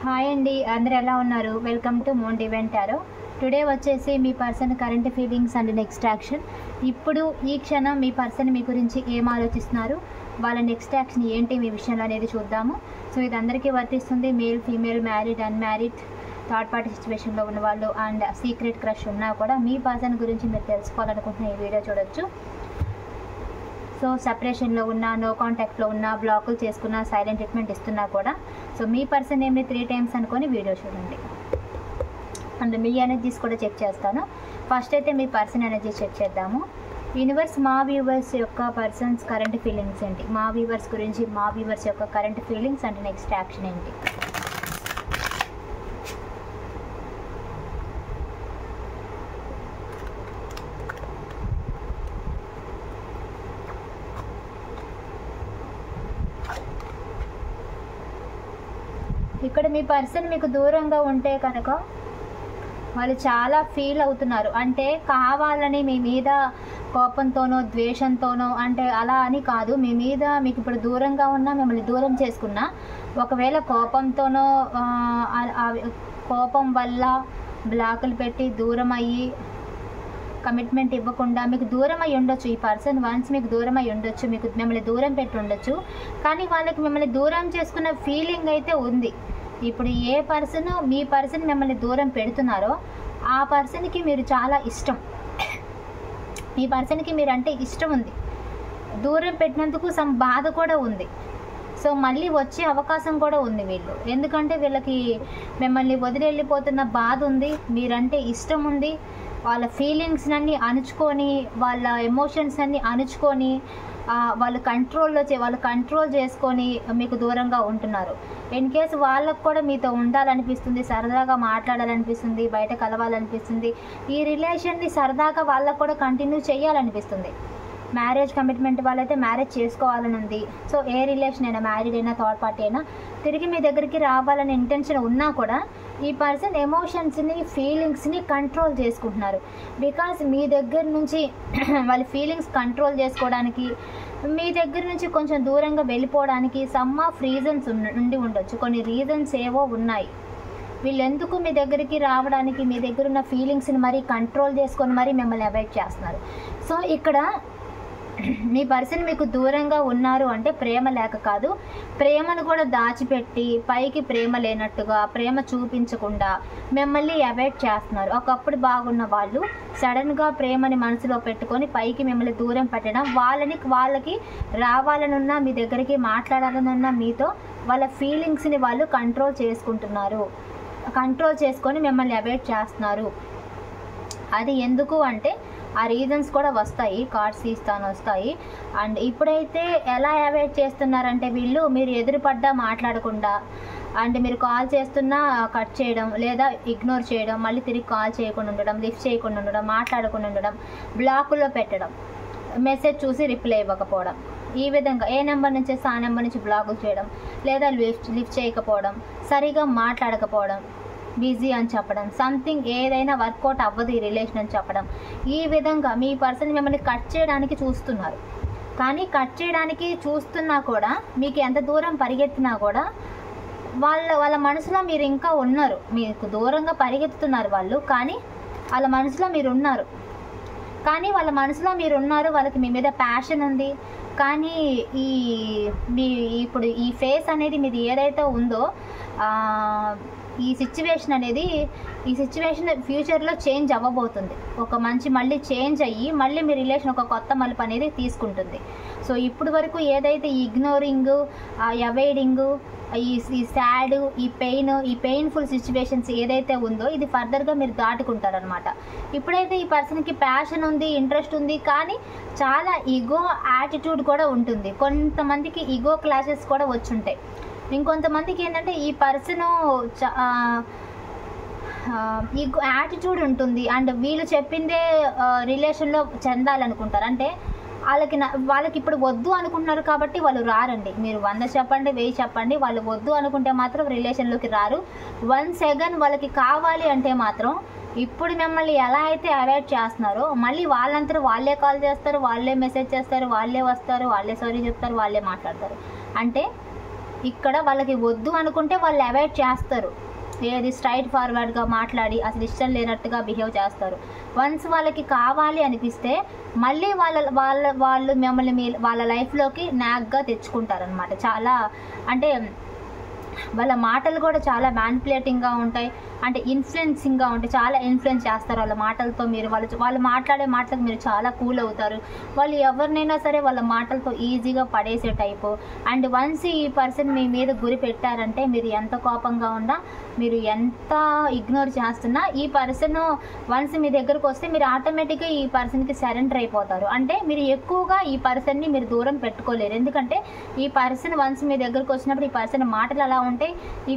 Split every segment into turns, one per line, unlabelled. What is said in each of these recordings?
Hi అండి, అందరు ఎలా ఉన్నారు? Welcome to moon divine tarot. Today వచ్చేసి మీ person current feelings and next action. ఇప్పుడు ఈ క్షణం మీ పర్సన్ మీ గురించి ఏం ఆలోచిస్తున్నారు, వాళ్ళ నెక్స్ట్ యాక్షన్ ఏంటి మీ విషయంలో అనేది చూద్దాము. సో ఇది అందరికీ వర్తిస్తుంది. Male, female, married, unmarried, third party సిచ్యువేషన్లో ఉన్న వాళ్ళు అండ్ సీక్రెట్ క్రష్ ఉన్నా కూడా మీ పర్సన్ గురించి మీరు తెలుసుకోవాలనుకుంటున్న ఈ వీడియో చూడొచ్చు. సో సెపరేషన్లో ఉన్నా, నో కాంటాక్ట్లో ఉన్నా, బ్లాకులు చేసుకున్నా, సైలెంట్ ట్రీట్మెంట్ ఇస్తున్నా కూడా సో మీ పర్సన్ నేమ్ని 3 times అనుకొని వీడియో చూడండి. అండ్ మీ ఎనర్జీస్ కూడా చెక్ చేస్తాను. ఫస్ట్ అయితే మీ పర్సన్ ఎనర్జీ చెక్ చేద్దాము. యూనివర్స్, మా వ్యూవర్స్ యొక్క పర్సన్స్ కరెంట్ ఫీలింగ్స్ ఏంటి, మా వ్యూవర్స్ గురించి, మా వ్యూవర్స్ యొక్క current feelings and next action ఏంటి. ఇక్కడ మీ పర్సన్ మీకు దూరంగా ఉంటే కనుక వాళ్ళు చాలా ఫీల్ అవుతున్నారు. అంటే కావాలని మీ మీద కోపంతోనో ద్వేషంతోనో, అంటే అలా అని కాదు, మీ మీద మీకు ఇప్పుడు దూరంగా ఉన్నా, మిమ్మల్ని దూరం చేసుకున్నా, ఒకవేళ కోపంతోనో కోపం వల్ల బ్లాకులు పెట్టి దూరం అయ్యి కమిట్మెంట్ ఇవ్వకుండా మీకు దూరం అయి ఉండొచ్చు. ఈ పర్సన్ వన్స్ మీకు దూరం అయి ఉండొచ్చు, మీకు మిమ్మల్ని దూరం పెట్టి ఉండొచ్చు. కానీ వాళ్ళకి మిమ్మల్ని దూరం చేసుకున్న ఫీలింగ్ అయితే ఉంది. ఇప్పుడు ఏ పర్సన్ మీ పర్సన్ మిమ్మల్ని దూరం పెడుతున్నారో ఆ పర్సన్కి మీరు చాలా ఇష్టం. మీ పర్సన్కి మీరు అంటే ఇష్టం ఉంది. దూరం పెట్టినందుకు సమ్ బాధ కూడా ఉంది. సో మళ్ళీ వచ్చే అవకాశం కూడా ఉంది వీళ్ళు. ఎందుకంటే వీళ్ళకి మిమ్మల్ని వదిలి వెళ్ళిపోతున్న బాధ ఉంది, మీరంటే ఇష్టం ఉంది. వాళ్ళ ఫీలింగ్స్ అన్నీ అణుచుకొని, వాళ్ళ ఎమోషన్స్ అన్నీ అణుచుకొని, వాళ్ళు కంట్రోల్ చేసుకొని మీకు దూరంగా ఉంటున్నారు. ఇన్ కేసు వాళ్ళకు కూడా మీతో ఉండాలనిపిస్తుంది, సరదాగా మాట్లాడాలనిపిస్తుంది, బయట కలవాలనిపిస్తుంది, ఈ రిలేషన్ని సరదాగా వాళ్ళకు కూడా కంటిన్యూ చేయాలనిపిస్తుంది. మ్యారేజ్ కమిట్మెంట్ వాళ్ళైతే మ్యారేజ్ చేసుకోవాలని ఉంది. సో ఏ రిలేషన్ అయినా, మ్యారీడ్ అయినా, థర్డ్ పార్టీ అయినా, తిరిగి మీ దగ్గరికి రావాలని ఇంటెన్షన్ ఉన్నా కూడా ఈ పర్సన్ ఎమోషన్స్ని, ఫీలింగ్స్ని కంట్రోల్ చేసుకుంటున్నారు. బికాజ్ మీ దగ్గర నుంచి వాళ్ళ ఫీలింగ్స్ కంట్రోల్ చేసుకోవడానికి, మీ దగ్గర నుంచి కొంచెం దూరంగా వెళ్ళిపోవడానికి సమ్ ఆఫ్ రీజన్స్ ఉండి ఉండొచ్చు. కొన్ని రీజన్స్ ఏవో ఉన్నాయి. వీళ్ళు ఎందుకు మీ దగ్గరికి రావడానికి, మీ దగ్గర ఉన్న ఫీలింగ్స్ని మరీ కంట్రోల్ చేసుకొని మరీ మిమ్మల్ని అవాయిడ్ చేస్తున్నారు. సో ఇక్కడ మీ పర్సన్ మీకు దూరంగా ఉన్నారు అంటే ప్రేమ లేక కాదు, ప్రేమను కూడా దాచిపెట్టి పైకి ప్రేమ లేనట్టుగా, ప్రేమ చూపించకుండా మిమ్మల్ని అవాయిడ్ చేస్తున్నారు. ఒకప్పుడు బాగున్న వాళ్ళు సడన్గా ప్రేమని మనసులో పెట్టుకొని పైకి మిమ్మల్ని దూరం పెట్టడం, వాళ్ళకి రావాలనున్నా, మీ దగ్గరికి మాట్లాడాలనున్నా మీతో వాళ్ళ ఫీలింగ్స్ని వాళ్ళు కంట్రోల్ చేసుకుంటున్నారు. కంట్రోల్ చేసుకొని మిమ్మల్ని అవాయిడ్ చేస్తున్నారు. అది ఎందుకు అంటే ఆ రీజన్స్ కూడా వస్తాయి, కార్డ్స్ తీస్తాను వస్తాయి. అండ్ ఇప్పుడైతే ఎలా అవాయిడ్ చేస్తున్నారంటే వీళ్ళు, మీరు ఎదురుపడ్డా మాట్లాడకుండా, అంటే మీరు కాల్ చేస్తున్నా కట్ చేయడం, లేదా ఇగ్నోర్ చేయడం, మళ్ళీ తిరిగి కాల్ చేయకుండా ఉండడం, లిఫ్ట్ చేయకుండా ఉండడం, మాట్లాడకుండా ఉండడం, బ్లాకుల్లో పెట్టడం, మెసేజ్ చూసి రిప్లై ఇవ్వకపోవడం, ఈ విధంగా ఏ నెంబర్ నుంచి వస్తే ఆ నెంబర్ నుంచి బ్లాకులు చేయడం, లేదా లిఫ్ట్ చేయకపోవడం, సరిగా మాట్లాడకపోవడం, బిజీ అని చెప్పడం, సంథింగ్ ఏదైనా వర్కౌట్ అవ్వదు ఈ రిలేషన్ అని చెప్పడం. ఈ విధంగా మీ పర్సన్ మిమ్మల్ని కట్ చేయడానికి చూస్తున్నారు. కానీ కట్ చేయడానికి చూస్తున్నా కూడా, మీకు ఎంత దూరం పరిగెత్తినా కూడా వాళ్ళ మనసులో మీరు ఇంకా ఉన్నారు. మీకు దూరంగా పరిగెత్తుతున్నారు వాళ్ళు, కానీ వాళ్ళ మనసులో మీరు ఉన్నారు. వాళ్ళకి మీ మీద ప్యాషన్ ఉంది. కానీ ఇప్పుడు ఈ ఫేస్ అనేది మీది ఏదైతే ఉందో, ఈ సిచ్యువేషన్ ఫ్యూచర్లో చేంజ్ అవ్వబోతుంది. మళ్ళీ చేంజ్ అయ్యి మళ్ళీ మీ రిలేషన్ ఒక కొత్త మలుపు అనేది తీసుకుంటుంది. సో ఇప్పుడు వరకు ఏదైతే ఈ ఇగ్నోరింగ్, అవాయిడింగ్, ఈ సాడ్, ఈ పెయిన్ఫుల్ సిచ్యువేషన్స్ ఏదైతే ఉందో, ఇది ఫర్దర్గా మీరు దాటుకుంటారనమాట. ఇప్పుడైతే ఈ పర్సన్కి ప్యాషన్ ఉంది, ఇంట్రెస్ట్ ఉంది, కానీ చాలా ఈగో యాటిట్యూడ్ కూడా ఉంటుంది. కొంతమందికి ఈగో క్లాషెస్ కూడా వచ్చుంటాయి. ఇంకొంతమందికి ఏంటంటే ఈ పర్సను ఈగో యాటిట్యూడ్ ఉంటుంది. అండ్ వీళ్ళు చెప్పిందే రిలేషన్లో చెందాలనుకుంటారు. అంటే వాళ్ళకి ఇప్పుడు వద్దు అనుకుంటున్నారు కాబట్టి వాళ్ళు రారండి. మీరు 100 చెప్పండి, 1000 చెప్పండి, వాళ్ళు వద్దు అనుకుంటే మాత్రం రిలేషన్లోకి రారు. వన్స్ అగైన్ వాళ్ళకి కావాలి అంటే మాత్రం ఇప్పుడు మిమ్మల్ని ఎలా అయితే అవాయిడ్ చేస్తున్నారో మళ్ళీ వాళ్ళంతా వాళ్ళే కాల్ చేస్తారు, వాళ్ళే మెసేజ్ చేస్తారు, వాళ్ళే వస్తారు, వాళ్ళే సారీ చెప్తారు, వాళ్ళే మాట్లాడతారు. అంటే ఇక్కడ వాళ్ళకి వద్దు అనుకుంటే వాళ్ళు అవాయిడ్ చేస్తారు, ఏది స్ట్రైట్ ఫార్వర్డ్గా మాట్లాడి అసలు ఇష్టం లేనట్టుగా బిహేవ్ చేస్తారు. వన్స్ వాళ్ళకి కావాలి అనిపిస్తే మళ్ళీ వాళ్ళు మిమ్మల్ని వాళ్ళ లైఫ్లోకి నాగ్గా తెచ్చుకుంటారనమాట. చాలా అంటే వాళ్ళ మాటలు కూడా చాలా మ్యానిపులేటింగ్గా ఉంటాయి, అంటే ఇన్ఫ్లుయెన్సింగ్గా ఉంటాయి. చాలా ఇన్ఫ్లుయెన్స్ చేస్తారు వాళ్ళ మాటలతో. మీరు వాళ్ళు మాట్లాడే మాటలకు మీరు చాలా కూల్ అవుతారు. వాళ్ళు ఎవరినైనా సరే వాళ్ళ మాటలతో ఈజీగా పడేసే టైపు. అండ్ వన్స్ ఈ పర్సన్ మీ మీద గురి పెట్టారంటే మీరు ఎంత కోపంగా ఉన్నా, మీరు ఎంత ఇగ్నోర్ చేస్తున్నా, ఈ పర్సన్ వన్స్ మీ దగ్గరకు వస్తే మీరు ఆటోమేటిక్గా ఈ పర్సన్కి సరెండర్ అయిపోతారు. అంటే మీరు ఎక్కువగా ఈ పర్సన్ని మీరు దూరం పెట్టుకోలేరు. ఎందుకంటే ఈ పర్సన్ వన్స్ మీ దగ్గరకు వచ్చినప్పుడు ఈ పర్సన్ మాటలు అలా ఉంటే, ఈ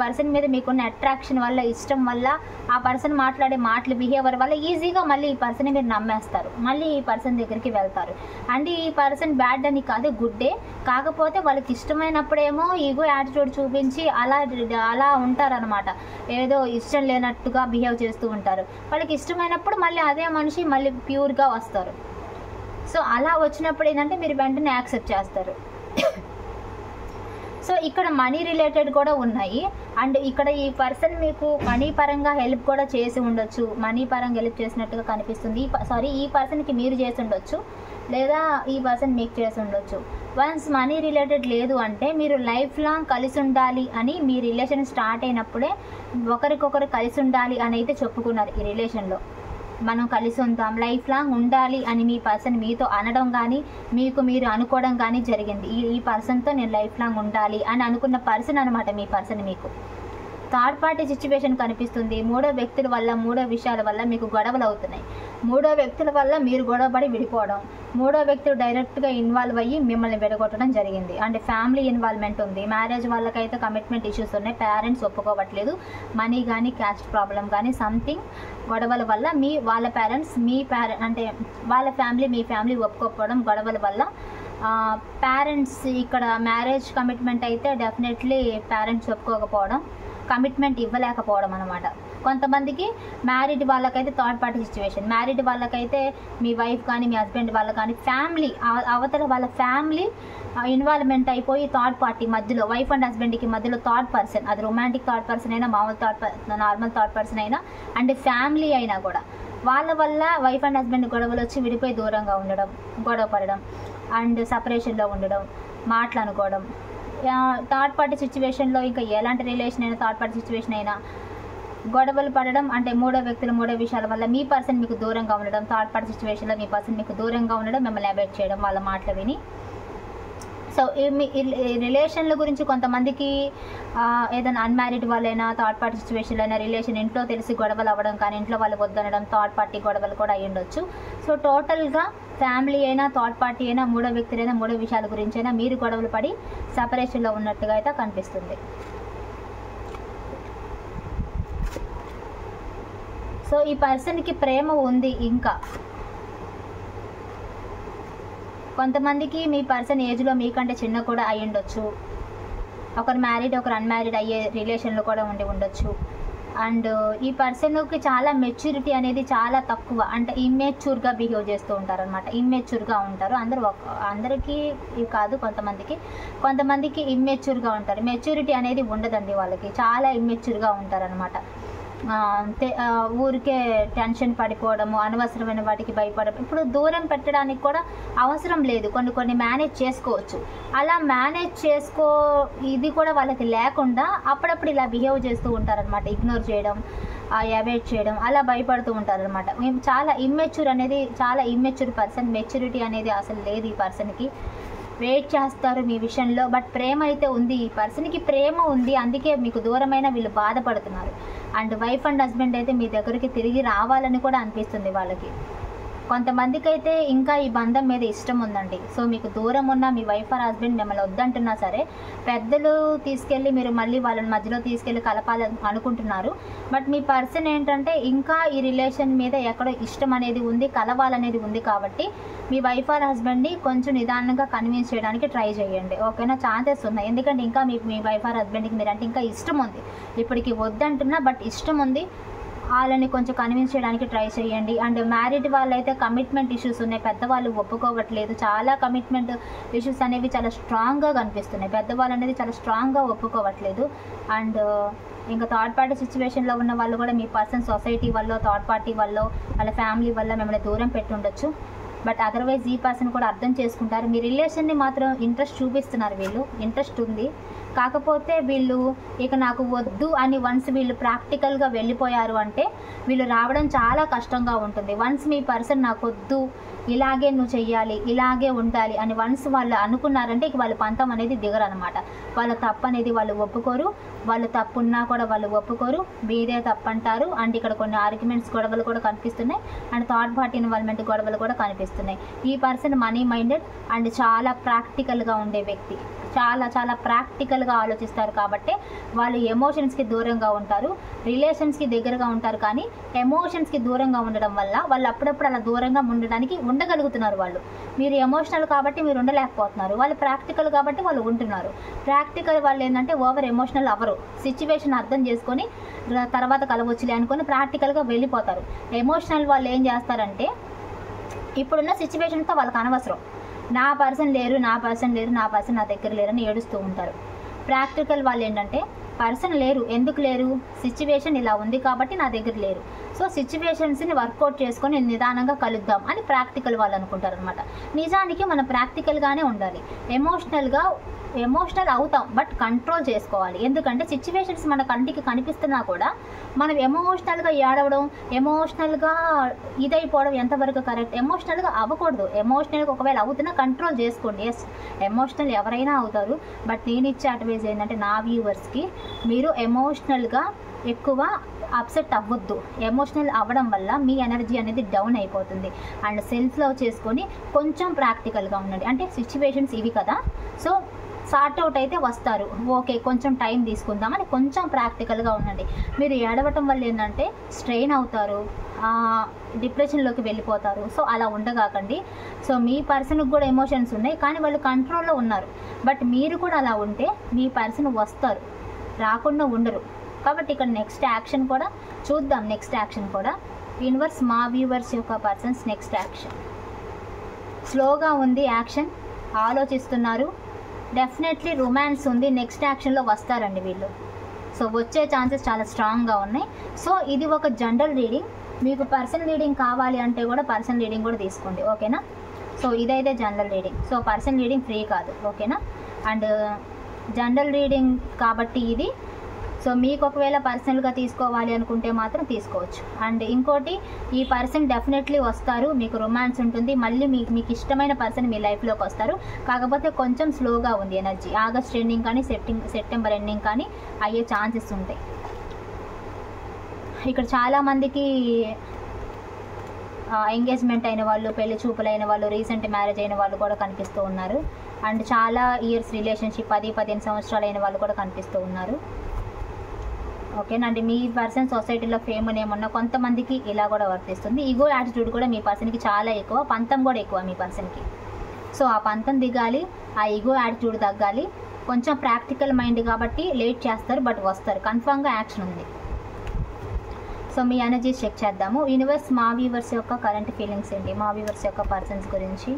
పర్సన్ మీద మీకున్న అట్రాక్షన్ వల్ల, ఇష్టం వల్ల, ఆ పర్సన్ మాట్లాడే మాటలు, బిహేవియర్ వల్ల ఈజీగా మళ్ళీ ఈ పర్సన్ మీరు నమ్మేస్తారు, మళ్ళీ ఈ పర్సన్ దగ్గరికి వెళ్తారు. అండ్ ఈ పర్సన్ బ్యాడ్ అని కాదు, గుడ్డే. కాకపోతే వాళ్ళకి ఇష్టమైనప్పుడేమో ఈగో యాటిట్యూడ్ చూపించి అలా ఉంటారనమాట. ఏదో ఇష్టం లేనట్టుగా బిహేవ్ చేస్తూ ఉంటారు. వాళ్ళకి ఇష్టమైనప్పుడు మళ్ళీ అదే మనిషి మళ్ళీ ప్యూర్గా వస్తారు. సో అలా వచ్చినప్పుడు ఏంటంటే మీరు వెంటనే యాక్సెప్ట్ చేస్తారు. సో ఇక్కడ మనీ రిలేటెడ్ కూడా ఉన్నాయి. అండ్ ఇక్కడ ఈ పర్సన్ మీకు మనీ పరంగా హెల్ప్ కూడా చేసి ఉండొచ్చు, మనీ పరంగా హెల్ప్ చేసినట్టుగా కనిపిస్తుంది. ఈ పర్సన్కి మీరు చేసి ఉండొచ్చు, లేదా ఈ పర్సన్ మీకు చేసి ఉండొచ్చు. వన్స్ మనీ రిలేటెడ్ లేదు అంటే మీరు లైఫ్ లాంగ్ కలిసి ఉండాలి అని మీ రిలేషన్ స్టార్ట్ అయినప్పుడే ఒకరికొకరు కలిసి ఉండాలి అని అయితే చెప్పుకున్నారు. ఈ రిలేషన్లో మనం కలిసి ఉంటాం, లైఫ్ లాంగ్ ఉండాలి అని మీ పర్సన్ మీతో అనడం కానీ, మీకు మీరు అనుకోవడం కానీ జరిగింది. ఈ పర్సన్తో నేను లైఫ్ లాంగ్ ఉండాలి అని అనుకున్న పర్సన్ అనమాట మీ పర్సన్. మీకు థర్డ్ పార్టీ సిచ్యువేషన్ కనిపిస్తుంది. మూడో వ్యక్తుల వల్ల, మూడో విషయాల వల్ల మీకు గొడవలు అవుతున్నాయి. మూడో వ్యక్తుల వల్ల మీరు గొడవపడి విడిపోవడం, మూడో వ్యక్తులు డైరెక్ట్గా ఇన్వాల్వ్ అయ్యి మిమ్మల్ని విడగొట్టడం జరిగింది. అంటే ఫ్యామిలీ ఇన్వాల్వ్మెంట్ ఉంది. మ్యారేజ్ వాళ్ళకైతే కమిట్మెంట్ ఇష్యూస్ ఉన్నాయి, పేరెంట్స్ ఒప్పుకోవట్లేదు, మనీ కానీ క్యాస్ట్ ప్రాబ్లం కానీ సంథింగ్ గొడవల వల్ల వాళ్ళ పేరెంట్స్ అంటే వాళ్ళ ఫ్యామిలీ మీ ఫ్యామిలీ ఒప్పుకోకపోవడం, గొడవల వల్ల పేరెంట్స్ ఇక్కడ మ్యారేజ్ కమిట్మెంట్ అయితే డెఫినెట్లీ పేరెంట్స్ ఒప్పుకోకపోవడం, కమిట్మెంట్ ఇవ్వలేకపోవడం అనమాట. కొంతమందికి మ్యారీడ్ వాళ్ళకైతే థర్డ్ పార్టీ సిచ్యువేషన్, మ్యారీడ్ వాళ్ళకైతే మీ వైఫ్ కానీ మీ హస్బెండ్ వాళ్ళ కానీ ఫ్యామిలీ అవతల వాళ్ళ ఫ్యామిలీ ఇన్వాల్వ్మెంట్ అయిపోయి థర్డ్ పార్టీ మధ్యలో, వైఫ్ అండ్ హస్బెండ్కి మధ్యలో థర్డ్ పర్సన్, అది రొమాంటిక్ థర్డ్ పర్సన్ అయినా, నార్మల్ థర్డ్ పర్సన్ అయినా, అండ్ ఫ్యామిలీ అయినా కూడా వాళ్ళ వల్ల వైఫ్ అండ్ హస్బెండ్ గొడవలు వచ్చి విడిపోయి దూరంగా ఉండడం, గొడవ పడడం, అండ్ సపరేషన్లో ఉండడం, మాట్లాడుకోవడం. థర్డ్ పార్టీ సిచ్యువేషన్లో ఇంకా ఎలాంటి రిలేషన్ అయినా, థర్డ్ పార్టీ సిచ్యువేషన్ అయినా గొడవలు పడడం, అంటే మూడో వ్యక్తులు, మూడో విషయాల వల్ల మీ పర్సన్ మీకు దూరంగా ఉండడం, థర్డ్ పార్టీ సిచ్యువేషన్లో మీ పర్సన్ మీకు దూరంగా ఉండడం, మిమ్మల్ని అవాయిడ్ చేయడం వాళ్ళ మాటలు విని. సో ఈ రిలేషన్ల గురించి కొంతమందికి ఏదైనా అన్మ్యారీడ్ వాళ్ళైనా, థర్డ్ పార్టీ సిచ్యువేషన్లో అయినా, రిలేషన్ ఇంట్లో తెలిసి గొడవలు అవ్వడం కానీ, ఇంట్లో వాళ్ళు వద్దనడం, థర్డ్ పార్టీ గొడవలు కూడా అయ్యి ఉండొచ్చు. సో టోటల్గా ఫ్యామిలీ అయినా, థర్డ్ పార్టీ అయినా, మూడో వ్యక్తులైనా, మూడో విషయాల గురించి అయినా మీరు గొడవలు పడి సపరేషన్లో ఉన్నట్టుగా అయితే కనిపిస్తుంది. సో ఈ పర్సన్కి ప్రేమ ఉంది. ఇంకా కొంతమందికి మీ పర్సన్ ఏజ్లో మీకంటే చిన్న కూడా అయి ఉండొచ్చు, ఒకరు మ్యారీడ్ ఒకరు అన్మ్యారీడ్ అయ్యే రిలేషన్లో కూడా ఉండొచ్చు. అండ్ ఈ పర్సన్కి చాలా మెచ్యూరిటీ అనేది చాలా తక్కువ, అంటే ఇమ్మెచ్యూర్గా బిహేవ్ చేస్తూ ఉంటారు అనమాట. ఇమ్మెచ్యూర్గా ఉంటారు. అందరికీ కాదు, కొంతమందికి ఇమ్మెచ్యూర్గా ఉంటారు. మెచ్యూరిటీ అనేది ఉండదండి వాళ్ళకి, చాలా ఇమ్మెచ్యూర్గా ఉంటారనమాట. ఊరికే టెన్షన్ పడిపోవడము, అనవసరమైన వాటికి భయపడడం. ఇప్పుడు దూరం పెట్టడానికి కూడా అవసరం లేదు, కొన్ని మేనేజ్ చేసుకోవచ్చు. అలా మేనేజ్ ఇది కూడా వాళ్ళకి లేకుండా అప్పుడప్పుడు ఇలా బిహేవ్ చేస్తూ ఉంటారనమాట. ఇగ్నోర్ చేయడం, అవాయిడ్ చేయడం, అలా భయపడుతూ ఉంటారనమాట. చాలా ఇమ్మెచ్యూర్ పర్సన్. మెచ్యూరిటీ అనేది అసలు లేదు ఈ పర్సన్కి. వెయిట్ చేస్తారు మీ విషయంలో, బట్ ప్రేమ అయితే ఉంది. ఈ పర్సన్కి ప్రేమ ఉంది, అందుకే మీకు దూరమైన వీళ్ళు బాధపడుతున్నారు. అండ్ వైఫ్ అండ్ హస్బెండ్ అయితే మీ దగ్గరికి తిరిగి రావాలని కూడా అనిపిస్తుంది వాళ్ళకి. కొంతమందికి అయితే ఇంకా ఈ బంధం మీద ఇష్టం ఉందండి. సో మీకు దూరం ఉన్న మీ వైఫ్ ఆర్ హస్బెండ్ మిమ్మల్ని వద్దంటున్నా సరే, పెద్దలు తీసుకెళ్ళి మీరు మళ్ళీ వాళ్ళని మధ్యలో తీసుకెళ్ళి కలపాలని అనుకుంటున్నారు. బట్ మీ పర్సన్ ఏంటంటే ఇంకా ఈ రిలేషన్ మీద ఎక్కడో ఇష్టం అనేది ఉంది, కలవాలనేది ఉంది. కాబట్టి మీ వైఫ్ ఆర్ హస్బెండ్ని కొంచెం నిదానంగా కన్విన్స్ చేయడానికి ట్రై చేయండి, ఓకేనా? ఛాన్సెస్ ఉన్నాయి. ఎందుకంటే ఇంకా మీ వైఫ్ ఆర్ హస్బెండ్కి మీరంటే ఇంకా ఇష్టం ఉంది. ఇప్పటికి వద్దంటున్నా, బట్ ఇష్టం ఉంది. వాళ్ళని కొంచెం కన్విన్స్ చేయడానికి ట్రై చేయండి. అండ్ మ్యారీడ్ వాళ్ళైతే కమిట్మెంట్ ఇష్యూస్ ఉన్నాయి, పెద్దవాళ్ళు ఒప్పుకోవట్లేదు. చాలా కమిట్మెంట్ ఇష్యూస్ అనేవి చాలా స్ట్రాంగ్గా కనిపిస్తున్నాయి, పెద్దవాళ్ళు అనేది చాలా స్ట్రాంగ్గా ఒప్పుకోవట్లేదు. అండ్ ఇంకా థర్డ్ పార్టీ సిచ్యువేషన్లో ఉన్న వాళ్ళు కూడా మీ పర్సన్ సొసైటీ వల్ల, థర్డ్ పార్టీ వల్ల, వాళ్ళ ఫ్యామిలీ వల్ల మిమ్మల్ని దూరం పెట్టి ఉండొచ్చు. బట్ అదర్వైజ్ ఈ పర్సన్ కూడా అర్థం చేసుకుంటారు. మీ రిలేషన్ని మాత్రం ఇంట్రెస్ట్ చూపిస్తున్నారు, వీళ్ళు ఇంట్రెస్ట్ ఉంది. కాకపోతే వీళ్ళు ఇక నాకు వద్దు అని వన్స్ వీళ్ళు ప్రాక్టికల్గా వెళ్ళిపోయారు అంటే వీళ్ళు రావడం చాలా కష్టంగా ఉంటుంది. వన్స్ మీ పర్సన్ నాకు వద్దు, ఇలాగే నువ్వు చెయ్యాలి, ఇలాగే ఉండాలి అని వన్స్ వాళ్ళు అనుకున్నారంటే ఇక వాళ్ళ పంతం అనేది దిగరు అనమాట. వాళ్ళ తప్పు అనేది వాళ్ళు ఒప్పుకోరు, వాళ్ళు తప్పు ఉన్నా కూడా వాళ్ళు ఒప్పుకోరు, మీరే తప్పు అంటారు. అండ్ ఇక్కడ కొన్ని ఆర్గ్యుమెంట్స్ గొడవలు కూడా కనిపిస్తున్నాయి, అండ్ థర్డ్ పార్టీ ఇన్వాల్వ్మెంట్ గొడవలు కూడా కనిపిస్తున్నాయి. ఈ పర్సన్ మనీ మైండెడ్ అండ్ చాలా ప్రాక్టికల్గా ఉండే వ్యక్తి, చాలా చాలా ప్రాక్టికల్గా ఆలోచిస్తారు. కాబట్టి వాళ్ళు ఎమోషన్స్కి దూరంగా ఉంటారు, రిలేషన్స్కి దగ్గరగా ఉంటారు. కానీ ఎమోషన్స్కి దూరంగా ఉండడం వల్ల వాళ్ళు అప్పుడప్పుడు అలా దూరంగా ఉండగలుగుతున్నారు. మీరు ఎమోషనల్ కాబట్టి మీరు ఉండలేకపోతున్నారు, వాళ్ళు ప్రాక్టికల్ కాబట్టి వాళ్ళు ఉంటున్నారు. ప్రాక్టికల్ వాళ్ళు ఏంటంటే ఓవర్ ఎమోషనల్ అవ్వరు, సిచ్యువేషన్ అర్థం చేసుకొని తర్వాత కలవచ్చులే అనుకొని ప్రాక్టికల్గా వెళ్ళిపోతారు. ఎమోషనల్ వాళ్ళు ఏం చేస్తారంటే ఇప్పుడున్న సిచ్యువేషన్తో వాళ్ళకి అనవసరం, నా పర్సన్ లేరు, నా పర్సన్ నా దగ్గర లేరని ఏడుస్తూ ఉంటారు. ప్రాక్టికల్ వాళ్ళు ఏంటంటే పర్సన్ లేరు, ఎందుకు లేరు, సిచ్యువేషన్ ఇలా ఉంది కాబట్టి నా దగ్గర లేరు, సో సిచ్యువేషన్స్ని వర్కౌట్ చేసుకొని నిదానంగా కలుద్దాం అని ప్రాక్టికల్ వాళ్ళు అనుకుంటారు అనమాట. నిజానికి మనం ప్రాక్టికల్గానే ఉండాలి. ఎమోషనల్ అవుతాం బట్ కంట్రోల్ చేసుకోవాలి. ఎందుకంటే సిచ్యువేషన్స్ మన కంటికి కనిపిస్తున్నా కూడా మనం ఎమోషనల్గా ఏడవడం, ఎమోషనల్గా ఇదైపోవడం ఎంతవరకు కరెక్ట్? ఎమోషనల్గా అవ్వకూడదు. ఎమోషనల్గా ఒకవేళ అవుతున్నా కంట్రోల్ చేసుకోండి. ఎస్, ఎమోషనల్ ఎవరైనా అవుతారు. బట్ నేను ఇచ్చే అడ్వైజ్ ఏంటంటే నా వ్యూవర్స్కి, మీరు ఎమోషనల్గా ఎక్కువ అప్సెట్ అవ్వద్దు. ఎమోషనల్ అవ్వడం వల్ల మీ ఎనర్జీ అనేది డౌన్ అయిపోతుంది. అండ్ సెల్ఫ్ లవ్ చేసుకొని కొంచెం ప్రాక్టికల్గా ఉండండి. అంటే సిచ్యువేషన్స్ ఇవి కదా, సో సార్ట్ అవుట్ అయితే వస్తారు, ఓకే కొంచెం టైం తీసుకుందామని కొంచెం ప్రాక్టికల్గా ఉండండి. మీరు ఏడవటం వల్ల ఏంటంటే స్ట్రెయిన్ అవుతారు, డిప్రెషన్లోకి వెళ్ళిపోతారు. సో అలా ఉండగాకండి. సో మీ పర్సన్కి కూడా ఎమోషన్స్ ఉన్నాయి కానీ వాళ్ళు కంట్రోల్లో ఉన్నారు. బట్ మీరు కూడా అలా ఉంటే మీ పర్సన్ వస్తారు, రాకుండా ఉండరు. కాబట్టి ఇక్కడ నెక్స్ట్ యాక్షన్ కూడా చూద్దాం. నెక్స్ట్ యాక్షన్ కూడా యూనివర్స్ మా వ్యూవర్స్ యొక్క పర్సన్స్ నెక్స్ట్ యాక్షన్ స్లోగా ఉంది. యాక్షన్ ఆలోచిస్తున్నారు, డెఫినెట్లీ రొమాన్స్ ఉంది. నెక్స్ట్ యాక్షన్లో వస్తారండి వీళ్ళు. సో వచ్చే ఛాన్సెస్ చాలా స్ట్రాంగ్గా ఉన్నాయి. సో ఇది ఒక జనరల్ రీడింగ్. మీకు పర్సన్ రీడింగ్ కావాలి అంటే కూడా పర్సన్ రీడింగ్ కూడా తీసుకోండి, ఓకేనా. సో ఇదైతే general reading. So person reading free కాదు, ఓకేనా. అండ్ జనరల్ రీడింగ్ కాబట్టి ఇది. సో మీకు ఒకవేళ పర్సనల్గా తీసుకోవాలి అనుకుంటే మాత్రం తీసుకోవచ్చు. అండ్ ఇంకోటి, ఈ పర్సన్ డెఫినెట్లీ వస్తారు, మీకు రొమాన్స్ ఉంటుంది, మళ్ళీ మీకు ఇష్టమైన పర్సన్ మీ లైఫ్లోకి వస్తారు. కాకపోతే కొంచెం స్లోగా ఉంది ఎనర్జీ. ఆగస్ట్ ఎండింగ్ కానీ సెప్టెంబర్ ఎండింగ్ కానీ అయ్యే ఛాన్సెస్ ఉంటాయి. ఇక్కడ చాలామందికి ఎంగేజ్మెంట్ అయిన వాళ్ళు, పెళ్లి చూపులు అయిన వాళ్ళు, రీసెంట్ మ్యారేజ్ అయిన వాళ్ళు కూడా కనిపిస్తూ ఉన్నారు. అండ్ చాలా ఇయర్స్ రిలేషన్షిప్ 10-15 సంవత్సరాలు అయిన వాళ్ళు కూడా కనిపిస్తూ ఉన్నారు, ఓకేనండి. మీ పర్సన్ సొసైటీలో ఫేమ్ ఏమన్నా కొంతమందికి ఇలా కూడా వర్తిస్తుంది. ఈగో యాటిట్యూడ్ కూడా మీ పర్సన్కి చాలా ఎక్కువ, పంతం కూడా ఎక్కువ మీ పర్సన్కి. సో ఆ పంతం దిగాలి, ఆ ఈగో యాటిట్యూడ్ తగ్గాలి. కొంచెం ప్రాక్టికల్ మైండ్ కాబట్టి లేట్ చేస్తారు, బట్ వస్తారు, కన్ఫామ్గా యాక్షన్ ఉంది. సో మీ ఎనర్జీస్ చెక్ చేద్దాము. యూనివర్స్ మా వ్యూవర్స్ యొక్క కరెంట్ ఫీలింగ్స్ ఏంటి, మా వ్యూవర్స్ యొక్క పర్సన్స్ గురించి.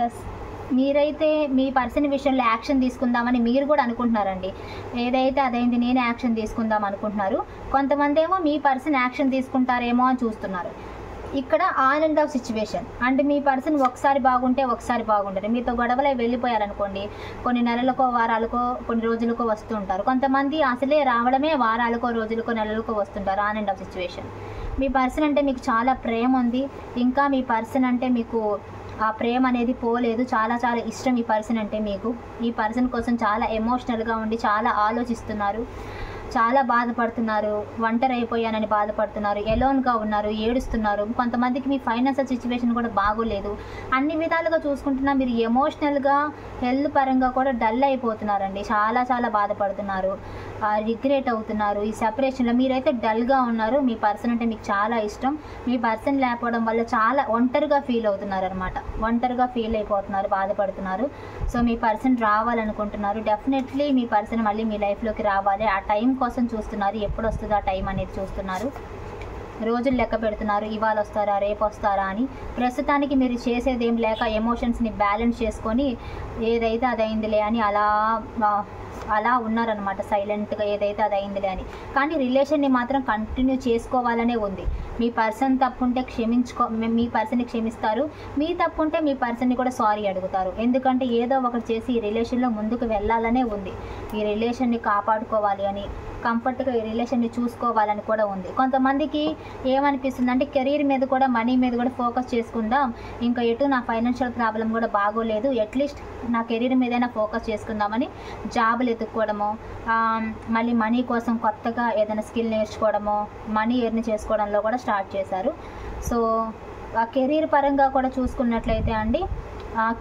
ఎస్, మీరైతే మీ పర్సన్ విషయంలో యాక్షన్ తీసుకుందామని మీరు కూడా అనుకుంటున్నారండి. ఏదైతే అదైంది, నేనే యాక్షన్ తీసుకుందాం అనుకుంటున్నారు. కొంతమంది ఏమో మీ పర్సన్ యాక్షన్ తీసుకుంటారేమో అని చూస్తున్నారు. ఇక్కడ ఆన్ అండ్ ఆఫ్ సిచ్యువేషన్. అంటే మీ పర్సన్ ఒకసారి బాగుంటే ఒకసారి బాగుంటారు. మీతో గొడవలై వెళ్ళిపోయారనుకోండి, కొన్ని నెలలకో వారాలకో కొన్ని రోజులకో వస్తూ ఉంటారు. కొంతమంది అసలే రావడమే వారాలకో రోజులకో నెలలకో వస్తుంటారు. On and of situation. Me person అంటే మీకు చాలా ప్రేమ ఉంది, ఇంకా మీ పర్సన్ అంటే మీకు ఆ ప్రేమ అనేది పోలేదు. చాలా చాలా ఇష్టం ఈ పర్సన్ అంటే మీకు. ఈ పర్సన్ కోసం చాలా ఎమోషనల్గా ఉండి చాలా ఆలోచిస్తున్నారు, చాలా బాధపడుతున్నారు, ఒంటరి అయిపోయానని బాధపడుతున్నారు, ఎలోన్గా ఉన్నారు, ఏడుస్తున్నారు. కొంతమందికి మీ ఫైనాన్షియల్ సిచ్యువేషన్ కూడా బాగోలేదు. అన్ని విధాలుగా చూసుకుంటున్నా మీరు ఎమోషనల్గా హెల్త్ పరంగా కూడా డల్ అయిపోతున్నారండి. చాలా చాలా బాధపడుతున్నారు. రిగ్రెట్ అవుతున్నారు ఈ సెపరేషన్లో. మీరైతే డల్గా ఉన్నారు, మీ పర్సన్ అంటే మీకు చాలా ఇష్టం, మీ పర్సన్ లేకపోవడం వల్ల చాలా ఒంటరిగా ఫీల్ అవుతున్నారు అనమాట, ఒంటరిగా ఫీల్ అయిపోతున్నారు, బాధపడుతున్నారు. సో మీ పర్సన్ రావాలనుకుంటున్నారు, డెఫినెట్లీ మీ పర్సన్ మళ్ళీ మీ లైఫ్లోకి రావాలి. ఆ టైం కోసం చూస్తున్నారు, ఎప్పుడు వస్తుందో ఆ టైం అనేది చూస్తున్నారు, రోజులు లెక్క పెడుతున్నారు, ఇవాళ వస్తారా రేపు వస్తారా అని. ప్రస్తుతానికి మీరు చేసేది ఏం లేక ఎమోషన్స్ని బ్యాలెన్స్ చేసుకొని ఏదైతే అదైందిలే అని అలా ఉన్నారనమాట, సైలెంట్గా ఏదైతే అది అయిందిలే అని. కానీ రిలేషన్ని మాత్రం కంటిన్యూ చేసుకోవాలనే ఉంది. మీ పర్సన్ తప్పుంటే మీ పర్సన్ని క్షమిస్తారు, మీ తప్పుంటే మీ పర్సన్ని కూడా సారీ అడుగుతారు. ఎందుకంటే ఏదో ఒకటి చేసి ఈ రిలేషన్లో ముందుకు వెళ్ళాలనే ఉంది, ఈ రిలేషన్ని కాపాడుకోవాలి అని, కంఫర్ట్గా ఈ రిలేషన్ని చూసుకోవాలని కూడా ఉంది. కొంతమందికి ఏమనిపిస్తుంది అంటే కెరీర్ మీద కూడా మనీ మీద కూడా ఫోకస్ చేసుకుందాం, ఇంకా ఎటు నా ఫైనాన్షియల్ ప్రాబ్లం కూడా బాగోలేదు, అట్లీస్ట్ నా కెరీర్ మీదైనా ఫోకస్ చేసుకుందామని జాబులు ఎత్తుక్కోవడము, మళ్ళీ మనీ కోసం కొత్తగా ఏదైనా స్కిల్ నేర్చుకోవడము, మనీ ఎర్న్ చేసుకోవడంలో కూడా స్టార్ట్ చేశారు. సో కెరీర్ పరంగా కూడా చూసుకున్నట్లయితే అండి,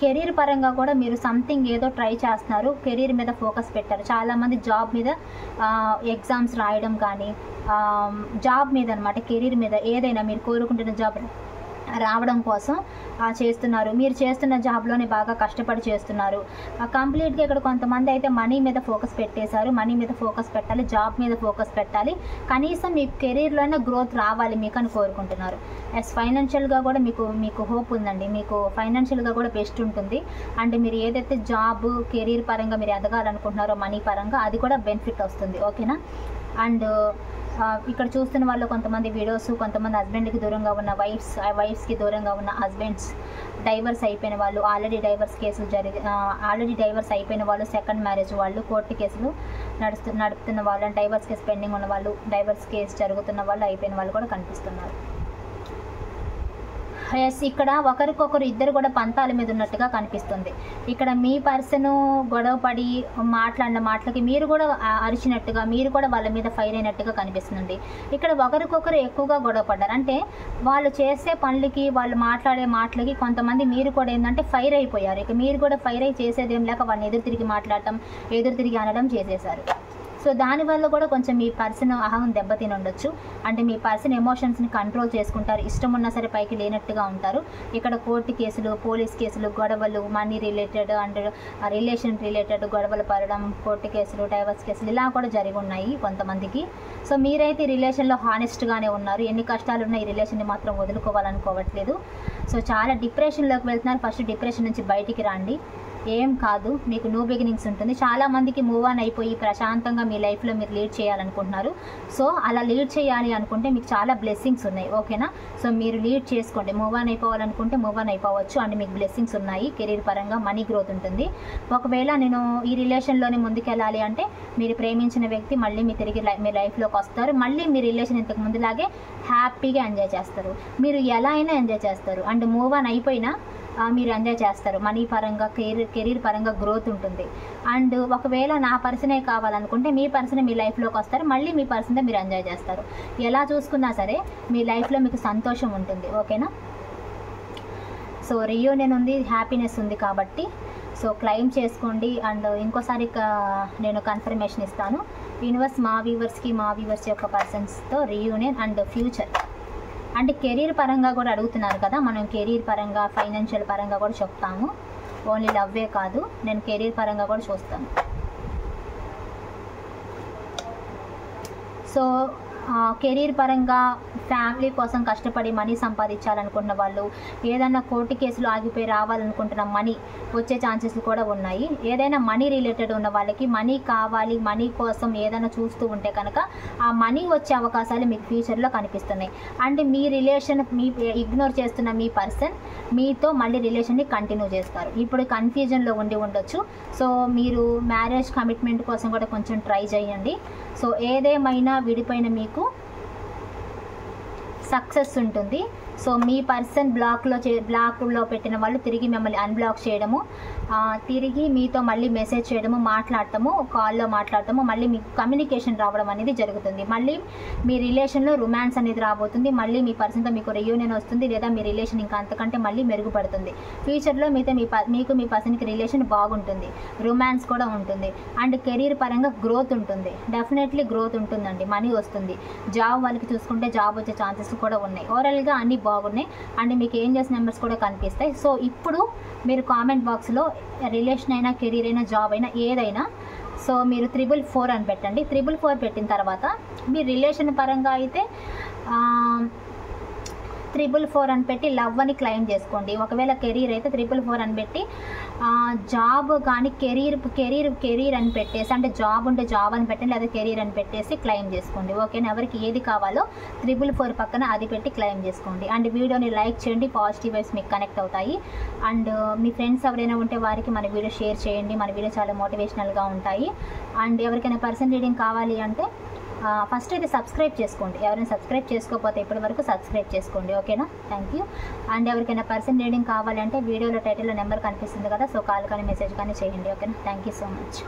కెరీర్ పరంగా కూడా మీరు సంథింగ్ ఏదో ట్రై చేస్తున్నారు, కెరీర్ మీద ఫోకస్ పెట్టారు. చాలామంది జాబ్ మీద ఎగ్జామ్స్ రాయడం కానీ జాబ్ మీద అనమాట, కెరీర్ మీద ఏదైనా మీరు కోరుకుంటున్న జాబ్ రావడం కోసం చేస్తున్నారు. మీరు చేస్తున్న జాబ్లోనే బాగా కష్టపడి చేస్తున్నారు. కంప్లీట్గా ఇక్కడ కొంతమంది అయితే మనీ మీద ఫోకస్ పెట్టేశారు, మనీ మీద ఫోకస్ పెట్టాలి, జాబ్ మీద ఫోకస్ పెట్టాలి, కనీసం మీ కెరీర్లోనే గ్రోత్ రావాలి మీకు అని కోరుకుంటున్నారు. ఫైనాన్షియల్గా కూడా మీకు హోప్ ఉందండి, మీకు ఫైనాన్షియల్గా కూడా బెస్ట్ ఉంటుంది. అంటే మీరు ఏదైతే జాబ్ కెరీర్ పరంగా మీరు ఎదగాలనుకుంటున్నారో మనీ పరంగా అది కూడా బెనిఫిట్ వస్తుంది, ఓకేనా. అండ్ ఇక్కడ చూస్తున్న వాళ్ళు కొంతమంది వీడియోస్, కొంతమంది హస్బెండ్కి దూరంగా ఉన్న వైఫ్స్కి దూరంగా ఉన్న హస్బెండ్స్, డైవర్స్ అయిపోయిన వాళ్ళు, ఆల్రెడీ డైవర్స్ అయిపోయిన వాళ్ళు, సెకండ్ మ్యారేజ్ వాళ్ళు, కోర్టు కేసులు నడుపుతున్న వాళ్ళు, డైవర్స్ కేసు పెండింగ్ ఉన్న వాళ్ళు, డైవర్స్ కేసు జరుగుతున్న వాళ్ళు, అయిపోయిన వాళ్ళు కూడా కనిపిస్తున్నారు. ఇక్కడ ఒకరికొకరు ఇద్దరు కూడా పంతాల మీద ఉన్నట్టుగా కనిపిస్తుంది. ఇక్కడ మీ పర్సన్ గొడవ పడి మాట్లాడిన మాటలకి మీరు కూడా అరిచినట్టుగా, మీరు కూడా వాళ్ళ మీద ఫైర్ అయినట్టుగా కనిపిస్తుంది. ఇక్కడ ఒకరికొకరు ఎక్కువగా గొడవ పడ్డారు, అంటే వాళ్ళు చేసే పనులకి, వాళ్ళు మాట్లాడే మాటలకి కొంతమంది మీరు కూడా ఏంటంటే ఫైర్ అయిపోయారు. ఇక మీరు కూడా ఫైర్ అయి చేసేదేం లేక వాళ్ళని ఎదురు తిరిగి మాట్లాడటం, ఎదురు తిరిగి అనడం చేసేసారు. సో దానివల్ల కూడా కొంచెం మీ పర్సన్ అహం దెబ్బతిని ఉండొచ్చు. అంటే మీ పర్సన్ ఎమోషన్స్ని కంట్రోల్ చేసుకుంటారు, ఇష్టం ఉన్నా సరే పైకి లేనట్టుగా ఉంటారు. ఇక్కడ కోర్టు కేసులు, పోలీస్ కేసులు, గొడవలు, money related and relation related గొడవలు పడడం, కోర్టు కేసులు, డైవర్స్ కేసులు ఇలా కూడా జరిగి ఉన్నాయి కొంతమందికి. సో మీరైతే ఈ రిలేషన్లో హానెస్ట్గానే ఉన్నారు, ఎన్ని కష్టాలున్నా ఈ రిలేషన్ని మాత్రం వదులుకోవాలనుకోవట్లేదు. సో చాలా డిప్రెషన్లోకి వెళ్తున్నారు. ఫస్ట్ డిప్రెషన్ నుంచి బయటికి రండి, ఏం కాదు, మీకు న్యూ బిగినింగ్స్ ఉంటుంది. చాలామందికి మూవ్ ఆన్ అయిపోయి ప్రశాంతంగా మీ లైఫ్లో మీరు లీడ్ చేయాలనుకుంటున్నారు. సో అలా లీడ్ చేయాలి అనుకుంటే మీకు చాలా బ్లెస్సింగ్స్ ఉన్నాయి, ఓకేనా. సో మీరు లీడ్ చేసుకోండి, మూవ్ ఆన్ అయిపోవాలనుకుంటే మూవ్ ఆన్ అయిపోవచ్చు. అండ్ మీకు బ్లెస్సింగ్స్ ఉన్నాయి, కెరీర్ పరంగా మనీ గ్రోత్ ఉంటుంది. ఒకవేళ నేను ఈ రిలేషన్లోనే ముందుకెళ్ళాలి అంటే మీరు ప్రేమించిన వ్యక్తి మళ్ళీ మీ లైఫ్లోకి వస్తారు, మళ్ళీ మీ రిలేషన్ ఇంతకు ముందులాగే హ్యాపీగా ఎంజాయ్ చేస్తారు, మీరు ఎలా అయినా ఎంజాయ్ చేస్తారు. అండ్ మూవ్ ఆన్ అయిపోయినా మీరు ఎంజాయ్ చేస్తారు, మనీ పరంగా కెరీర్ పరంగా గ్రోత్ ఉంటుంది. అండ్ ఒకవేళ నా పర్సనే కావాలనుకుంటే మీ పర్సన్ మీ లైఫ్లోకి వస్తారు, మళ్ళీ మీ పర్సన్తో మీరు ఎంజాయ్ చేస్తారు. ఎలా చూసుకున్నా సరే మీ లైఫ్లో మీకు సంతోషం ఉంటుంది, ఓకేనా. సో రీయూనియన్ ఉంది, హ్యాపీనెస్ ఉంది కాబట్టి సో క్లెయిమ్ చేసుకోండి. అండ్ ఇంకోసారి నేను కన్ఫర్మేషన్ ఇస్తాను. యూనివర్స్ మా వ్యూవర్స్ యొక్క పర్సన్స్తో రీయూనియన్ అండ్ ఫ్యూచర్ అంటే కెరీర్ పరంగా కూడా అడుగుతున్నారు కదా, మనం కెరీర్ పరంగా, ఫైనాన్షియల్ పరంగా కూడా చెప్తాము, ఓన్లీ లవ్వే కాదు, నేను కెరీర్ పరంగా కూడా చూస్తాను. సో కెరీర్ పరంగా ఫ్యామిలీ కోసం కష్టపడి మనీ సంపాదించాలనుకున్న వాళ్ళు, ఏదైనా కోర్టు కేసులు ఆగిపోయి రావాలనుకుంటున్న మనీ వచ్చే ఛాన్సెస్ కూడా ఉన్నాయి. ఏదైనా మనీ రిలేటెడ్ ఉన్న వాళ్ళకి మనీ కావాలి, మనీ కోసం ఏదైనా చూస్తూ ఉంటే కనుక ఆ మనీ వచ్చే అవకాశాలు మీకు ఫ్యూచర్లో కనిపిస్తున్నాయి. And me relation, me ignore చేస్తున్న మీ పర్సన్ మీతో మళ్ళీ రిలేషన్ని కంటిన్యూ చేస్తారు. ఇప్పుడు కన్ఫ్యూజన్లో ఉండొచ్చు. సో మీరు మ్యారేజ్ కమిట్మెంట్ కోసం కూడా కొంచెం ట్రై చేయండి. సో ఏదేమైనా విడిపోయిన మీకు సక్సెస్ ఉంటుంది. సో మీ పర్సన్ బ్లాక్లో పెట్టిన వాళ్ళు తిరిగి మిమ్మల్ని అన్బ్లాక్ చేయడము, తిరిగి మీతో మళ్ళీ మెసేజ్ చేయడము, మాట్లాడటము, కాల్లో మాట్లాడటము, మళ్ళీ మీకు కమ్యూనికేషన్ రావడం అనేది జరుగుతుంది. మళ్ళీ మీ రిలేషన్లో రొమాన్స్ అనేది రాబోతుంది. మళ్ళీ మీ పర్సన్తో మీకు రియూనియన్ వస్తుంది, లేదా మీ రిలేషన్ ఇంకా అంతకంటే మళ్ళీ మెరుగుపడుతుంది. ఫ్యూచర్లో మీకు మీ పర్సన్కి రిలేషన్ బాగుంటుంది, రొమాన్స్ కూడా ఉంటుంది. అండ్ కెరీర్ పరంగా గ్రోత్ ఉంటుంది, డెఫినెట్లీ గ్రోత్ ఉంటుందండి. మనీ వస్తుంది. జాబ్ వాళ్ళకి చూసుకుంటే జాబ్ వచ్చే ఛాన్సెస్ కూడా ఉన్నాయి. ఓవరాల్గా అన్నీ బాగున్నాయి. అండ్ మీకు ఏంజల్స్ నెంబర్స్ కూడా కనిపిస్తాయి. సో ఇప్పుడు మీరు కామెంట్ బాక్స్లో రిలేషన్ అయినా, కెరీర్ అయినా, జాబ్ అయినా, ఏదైనా సో మీరు 444 అని పెట్టండి. 444 పెట్టిన తర్వాత మీ రిలేషన్ పరంగా అయితే 444 అని పెట్టి లవ్ అని క్లెయిమ్ చేసుకోండి. ఒకవేళ కెరీర్ అయితే 444 అని పెట్టి, జాబ్ కానీ కెరీర్ అని పెట్టేసి, అంటే జాబ్ ఉంటే జాబ్ అని పెట్టండి, లేదా కెరీర్ అని పెట్టేసి క్లెయిమ్ చేసుకోండి. ఓకేనా? ఎవరికి ఏది కావాలో 444 పక్కన అది పెట్టి క్లెయిమ్ చేసుకోండి. అండ్ వీడియోని లైక్ చేయండి, పాజిటివ్ వైబ్స్ మీకు కనెక్ట్ అవుతాయి. అండ్ మీ ఫ్రెండ్స్ ఎవరైనా ఉంటే వారికి మన వీడియో షేర్ చేయండి. మన వీడియో చాలా మోటివేషనల్గా ఉంటాయి. అండ్ ఎవరికైనా పర్సన్ రీడింగ్ కావాలి అంటే ఫస్ట్ అయితే సబ్స్క్రైబ్ చేసుకోండి. ఎవరైనా సబ్స్క్రైబ్ చేసుకోకపోతే ఇప్పటి వరకు సబ్స్క్రైబ్ చేసుకోండి. ఓకేనా? Thank you. అండ్ ఎవరికైనా పర్సన్ రీడింగ్ కావాలంటే వీడియోలో టైటిల్లో నెంబర్ కనిపిస్తుంది కదా, సో కాల్ కానీ మెసేజ్ కానీ చేయండి. ఓకేనా? Thank you so much.